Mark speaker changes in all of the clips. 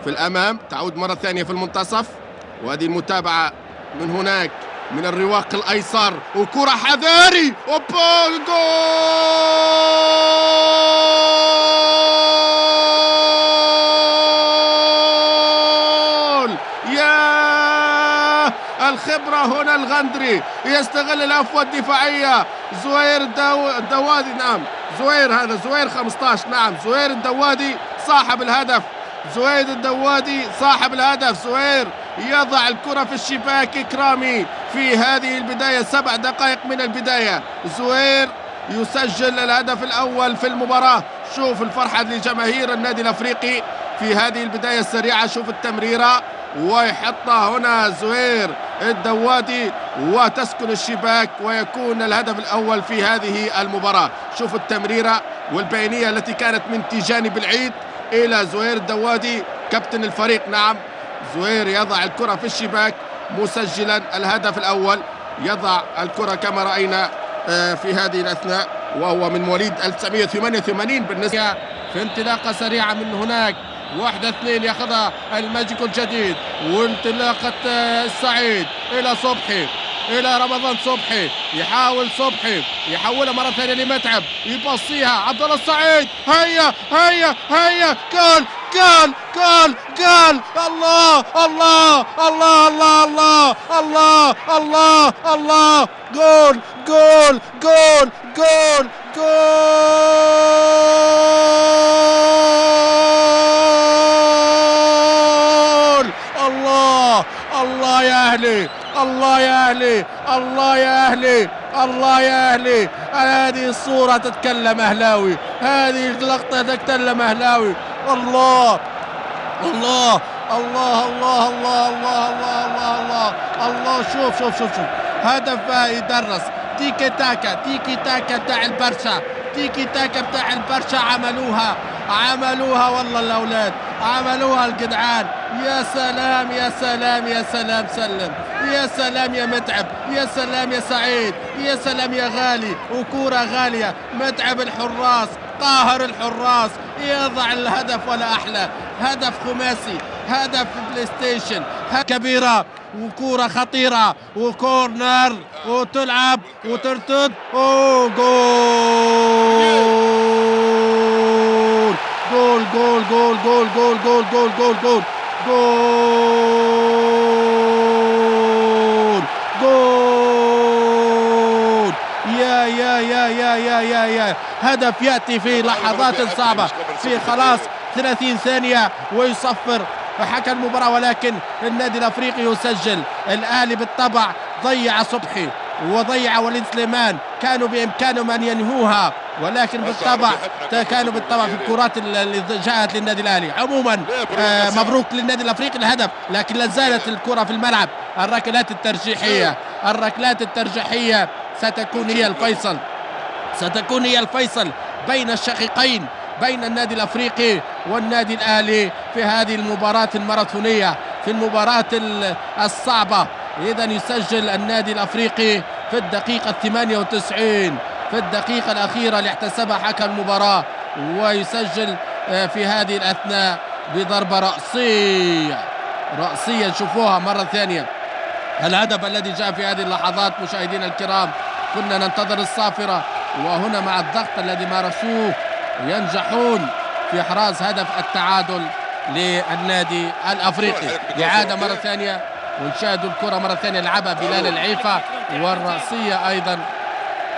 Speaker 1: في الأمام، تعود مرة ثانية في المنتصف، وهذه المتابعة من هناك من الرواق الأيسر، وكرة حذاري، أوبا، جول! يا الخبرة هنا، الغندري يستغل العفوة الدفاعية، زهير الدوادي، نعم زهير، هذا زهير 15، نعم زهير الدوادي صاحب الهدف، زهير الدوادي صاحب الهدف. زهير يضع الكرة في الشباك إكرامي في هذه البداية، 7 دقائق من البداية زهير يسجل الهدف الأول في المباراة. شوف الفرحة لجماهير النادي الأفريقي في هذه البداية السريعة، شوف التمريرة ويحطها هنا زهير الدوادي وتسكن الشباك ويكون الهدف الأول في هذه المباراة. شوف التمريرة والبينية التي كانت من تيجاني بالعيد إلى زهير الدوادي كابتن الفريق. نعم زهير يضع الكرة في الشباك مسجلا الهدف الأول، يضع الكرة كما رأينا في هذه الأثناء، وهو من مواليد 1988 بالنسبة في انطلاقة سريعة من هناك، 1-2 ياخذها الماجيكو الجديد، وانطلاقة السعيد إلى صبحي، إلى رمضان صبحي، يحاول صبحي يحولها مرة ثانية لمتعب، يبصيها عبد الله السعيد، هيا هيا هيا، جول جول جول جول! الله الله الله الله الله الله الله الله! جول جول جول جول جول! الله الله يا أهلي، الله يا أهلي، الله يا أهلي، الله يا أهلي! هذه الصورة تتكلم أهلاوي، هذه اللقطة تتكلم أهلاوي. الله الله الله الله الله الله الله الله الله! شوف شوف شوف شوف، هدف يدرس، تيكي تاكا، تيكي تاكا بتاع البرشا، تيكي تاكا بتاع البرشا، عملوها والله الأولاد، عملوها الجدعان. يا سلام يا سلام يا سلام، سلم يا سلام يا متعب، يا سلام يا سعيد، يا سلام يا غالي، وكورة غالية، متعب الحراس، قاهر الحراس، يضع الهدف ولا أحلى، هدف خماسي، هدف بلاي ستيشن كبيرة، وكورة خطيرة، وكورنر، وتلعب وترتد، جول جول جول جول جول جول جول جول جول جول جول جول! يا يا يا يا يا يا يا هدف يأتي في لحظات صعبة، في خلاص 30 ثانية ويصفر حكم المباراة، ولكن النادي الأفريقي يسجل. الأهلي بالطبع ضيع صبحي وضيع وليد سليمان، كانوا بإمكانهم أن ينهوها، ولكن بالطبع كانوا بالطبع في الكرات اللي جاءت للنادي الأهلي. عموما مبروك للنادي الأفريقي الهدف، لكن لا زالت الكرة في الملعب. الركلات الترجيحية ستكون هي الفيصل، ستكون هي الفيصل بين الشقيقين، بين النادي الأفريقي والنادي الأهلي في هذه المباراة الماراثونية، في المباراة الصعبة. إذا يسجل النادي الأفريقي في الدقيقة 98، في الدقيقة الأخيرة اللي احتسبها حكم المباراة، ويسجل في هذه الأثناء بضربة رأسية. شوفوها مرة ثانية، الهدف الذي جاء في هذه اللحظات مشاهدينا الكرام، كنا ننتظر الصافرة، وهنا مع الضغط الذي مارسوه ينجحون في إحراز هدف التعادل للنادي الأفريقي. إعادة مرة ثانية، ونشاهد الكرة مرة ثانية، لعبها بلال العيفة، والرأسية أيضا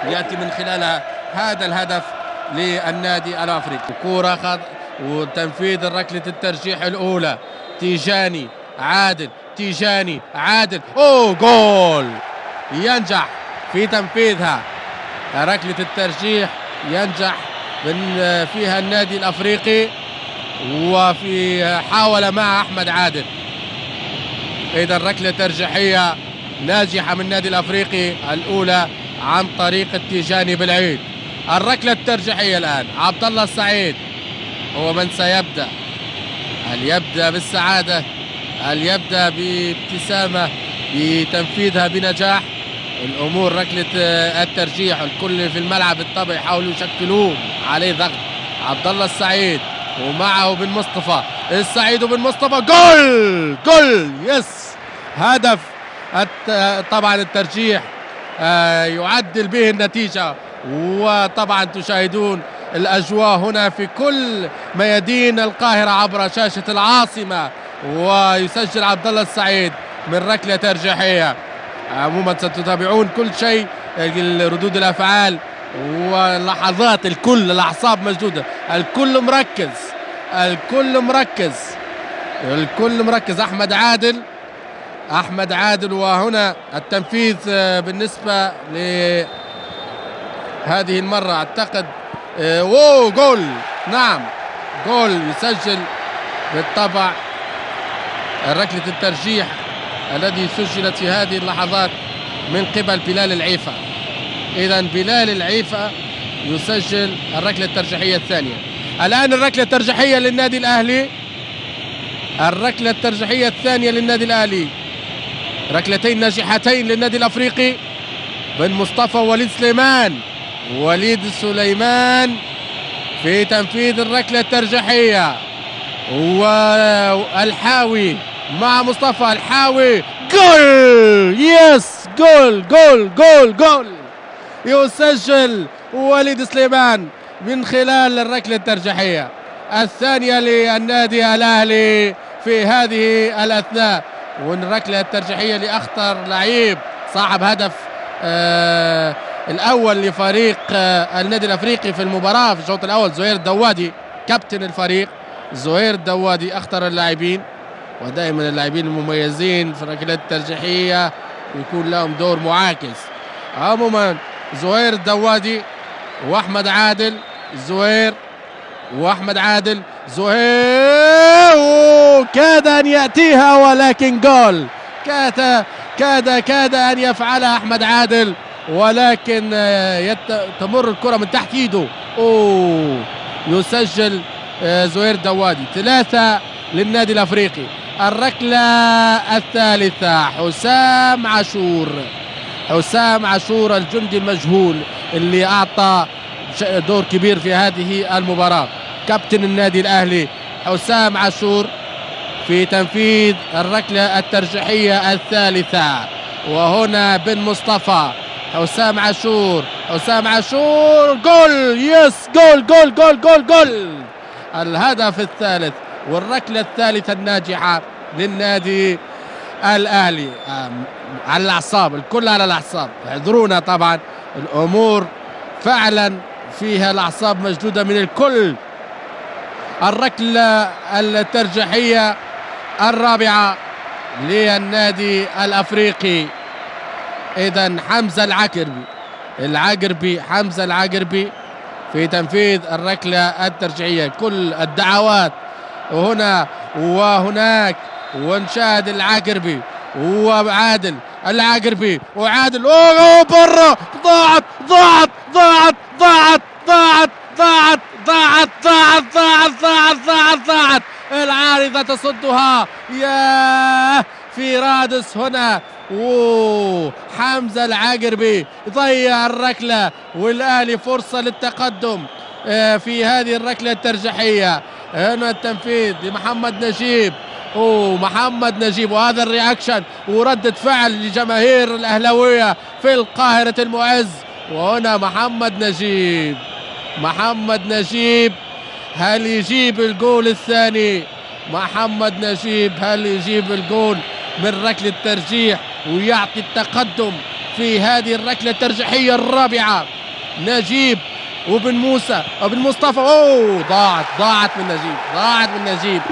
Speaker 1: يأتي من خلالها هذا الهدف للنادي الأفريقي. كرة وتنفيذ الركلة الترجيح الأولى، تيجاني عادل، جول! ينجح في تنفيذها ركلة الترجيح، ينجح من فيها النادي الأفريقي، وفي حاول مع أحمد عادل. إذا ركلة ترجيحية ناجحة من النادي الأفريقي الأولى عن طريق التيجاني بالعيد. الركلة الترجيحية الآن عبد الله السعيد هو من سيبدأ، هل يبدأ بالسعادة، هل يبدأ بابتسامة بتنفيذها بنجاح؟ الأمور ركلة الترجيح، الكل في الملعب بالطبع يحاولوا يشكلون عليه ضغط. عبد الله السعيد ومعه بن مصطفى السعيد وبن مصطفى. جول جول يس. هدف طبعا الترجيح يعدل به النتيجة. وطبعا تشاهدون الأجواء هنا في كل ميادين القاهرة عبر شاشة العاصمة. ويسجل عبد الله السعيد من ركلة ترجيحية. عموما ستتابعون كل شيء، ردود الأفعال واللحظات، الكل الأعصاب مشدودة، الكل مركز الكل مركز الكل مركز. أحمد عادل. وهنا التنفيذ بالنسبة لهذه المرة أعتقد جول. نعم جول يسجل بالطبع ركلة الترجيح الذي سجلت في هذه اللحظات من قبل بلال العيفة. إذن بلال العيفة يسجل الركلة الترجيحية الثانية. الآن الركلة الترجيحية للنادي الأهلي، الركلة الترجيحية الثانية للنادي الأهلي. ركلتين ناجحتين للنادي الأفريقي. بن مصطفى وليد سليمان في تنفيذ الركلة الترجيحية. والحاوي مع مصطفى الحاوي. جول يس. جول يسجل وليد سليمان من خلال الركلة الترجيحية الثانية للنادي الأهلي في هذه الأثناء. والركلة الترجيحية لأخطر لعيب صاحب هدف الأول لفريق النادي الأفريقي في المباراة في الشوط الأول، زهير الدوادي كابتن الفريق. زهير الدوادي أخطر اللاعبين، ودائما اللاعبين المميزين في الركلات الترجيحية يكون لهم دور معاكس. عموما زهير الدوادي وأحمد عادل. زهير كاد أن يأتيها ولكن جول. كاد أن يفعلها أحمد عادل، ولكن تمر الكرة من تحت ايده. يسجل زهير الدوادي. 3 للنادي الأفريقي. الركلة الثالثة حسام عاشور الجندي المجهول اللي أعطى دور كبير في هذه المباراة. كابتن النادي الأهلي حسام عاشور في تنفيذ الركلة الترجيحية الثالثة. وهنا بن مصطفى. حسام عاشور جول يس. جول الهدف الثالث والركلة الثالثة الناجحة للنادي الأهلي. على الأعصاب، الكل على الأعصاب، اعذرونا طبعا، الأمور فعلا فيها الأعصاب مشدودة من الكل. الركلة الترجيحية الرابعة للنادي الأفريقي. إذن حمزة العقربي في تنفيذ الركلة الترجيحية. كل الدعوات هنا وهناك، ونشاهد العقربي وعادل وعادل برا. ضاعت العارضة تصدها. يا في رادس هنا. حمزة العقربي ضيع الركلة، والأهلي فرصة للتقدم في هذه الركلة الترجيحية. هنا التنفيذ لمحمد نجيب. وهذا الرياكشن وردة فعل لجماهير الأهلاوية في القاهرة المعز. وهنا محمد نجيب هل يجيب الجول الثاني؟ هل يجيب الجول من ركلة الترجيح ويعطي التقدم في هذه الركلة الترجيحية الرابعة؟ نجيب وبن مصطفى. ضاعت من نجيب.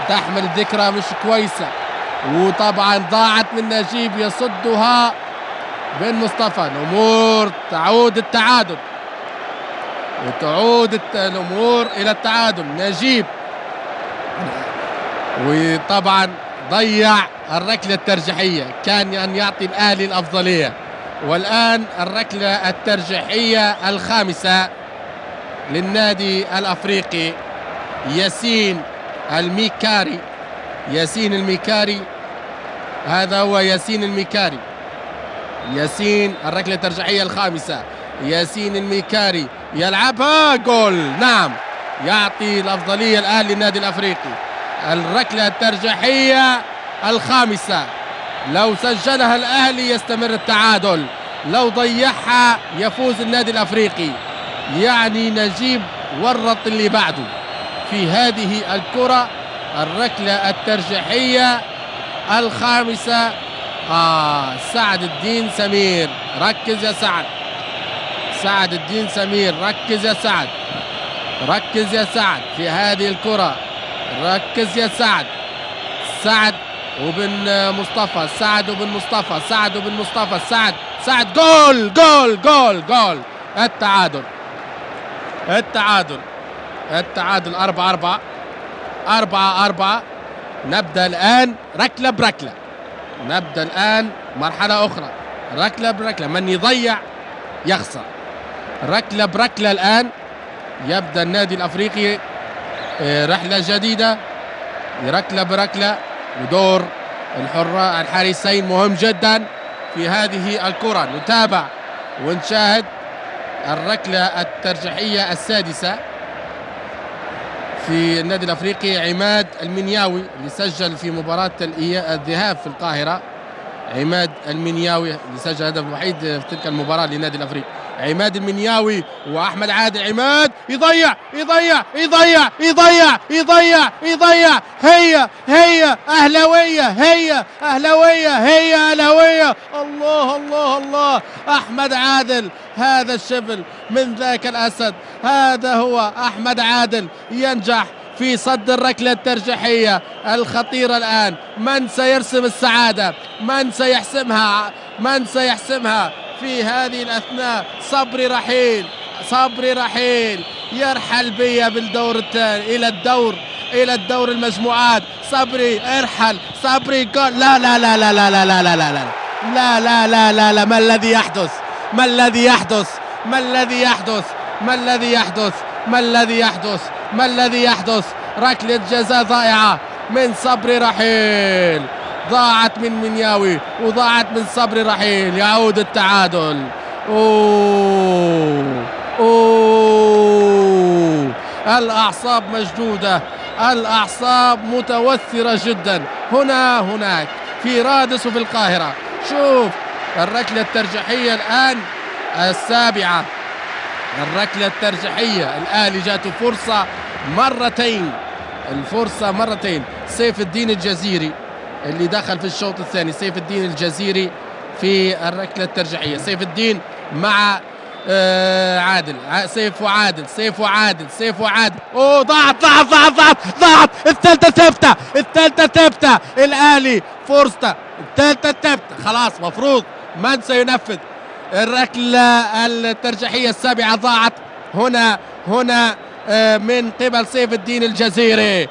Speaker 1: تحمل ذكرى مش كويسة، وطبعا ضاعت من نجيب يصدها بن مصطفى. الأمور تعود الأمور إلى التعادل. نجيب وطبعا ضيع الركلة الترجيحية، كان أن يعطي الأهلي الأفضلية. والآن الركلة الترجيحية الخامسة للنادي الأفريقي. ياسين الميكاري. هذا هو ياسين الميكاري. الركلة الترجيحية الخامسة. ياسين الميكاري يلعبها. جول. نعم يعطي الأفضلية الآن للنادي الأفريقي. الركلة الترجيحية الخامسة، لو سجلها الأهلي يستمر التعادل، لو ضيعها يفوز النادي الأفريقي. يعني نجيب ورط اللي بعده في هذه الكرة. الركلة الترجيحية الخامسة. سعد الدين سمير، ركز يا سعد. سعد الدين سمير، ركز يا سعد، ركز يا سعد في هذه الكرة، ركز يا سعد. سعد وبن مصطفى، سعد وبن مصطفى، سعد وبن مصطفى، سعد جول جول جول جول. التعادل، التعادل 4-4. نبدأ الآن ركلة بركلة، نبدأ الآن مرحلة أخرى، ركلة بركلة، من يضيع يخسر. ركلة بركلة الآن. يبدأ النادي الأفريقي رحلة جديدة، ركلة بركلة، ودور الحارسين مهم جدا في هذه الكرة. نتابع ونشاهد الركلة الترجيحية السادسة في النادي الأفريقي. عماد المنياوي اللي سجل في مباراة الذهاب في القاهرة، عماد المنياوي اللي سجل الهدف الوحيد في تلك المباراة للنادي الأفريقي. عماد المنياوي وأحمد عادل. عماد يضيع يضيع يضيع يضيع يضيع يضيع. هي أهلاوية، هي أهلاوية، هي أهلاوية. الله الله الله. أحمد عادل، هذا الشبل من ذاك الأسد، هذا هو أحمد عادل ينجح في صد الركلة الترجيحية الخطيرة الآن. من سيرسم السعادة؟ من سيحسمها؟ من سيحسمها في هذه الأثناء؟ صبري رحيل، صبري رحيل يرحل بيا بالدور الثاني إلى الدور المجموعات. صبري ارحل، صبري جول. لا لا لا لا لا لا لا لا لا لا لا لا لا لا. ما الذي يحدث؟ ما الذي يحدث؟ ما الذي يحدث؟ ما الذي يحدث؟ ما الذي يحدث؟ ما الذي يحدث؟ ركلة جزاء ضائعة من صبري رحيل، ضاعت من منياوي وضاعت من صبري رحيل. يعود التعادل. الأعصاب مشدودة، الأعصاب متوترة جدا هنا هناك في رادس وفي القاهرة. شوف الركلة الترجيحية الآن السابعة، الركلة الترجيحية. الأهلي جاته فرصة مرتين، الفرصة مرتين. سيف الدين الجزيري اللي دخل في الشوط الثاني، سيف الدين الجزيري في الركلة الترجيحية. سيف الدين مع عادل، سيف وعادل، سيف وعادل، سيف وعادل. ضاعت. الثالثة ثابتة، الأهلي فرصته الثالثة ثابتة. خلاص مفروض من سينفذ؟ الركلة الترجيحية السابعة ضاعت هنا من قبل سيف الدين الجزيري.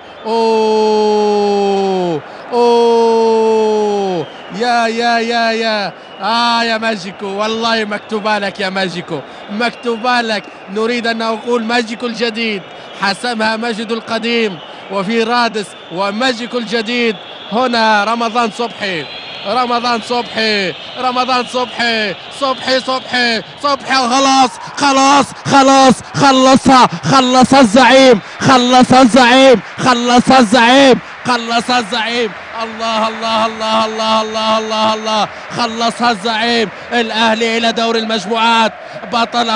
Speaker 1: يا ماجيكو، والله مكتوبة لك يا ماجيكو، مكتوبة لك. نريد أن نقول ماجيكو الجديد، حسمها ماجد القديم وفي رادس، وماجيكو الجديد هنا رمضان صبحي. خلصها الزعيم. الله الله الله الله الله الله الله. خلصها الزعيم. الأهلي إلى دور المجموعات، بطل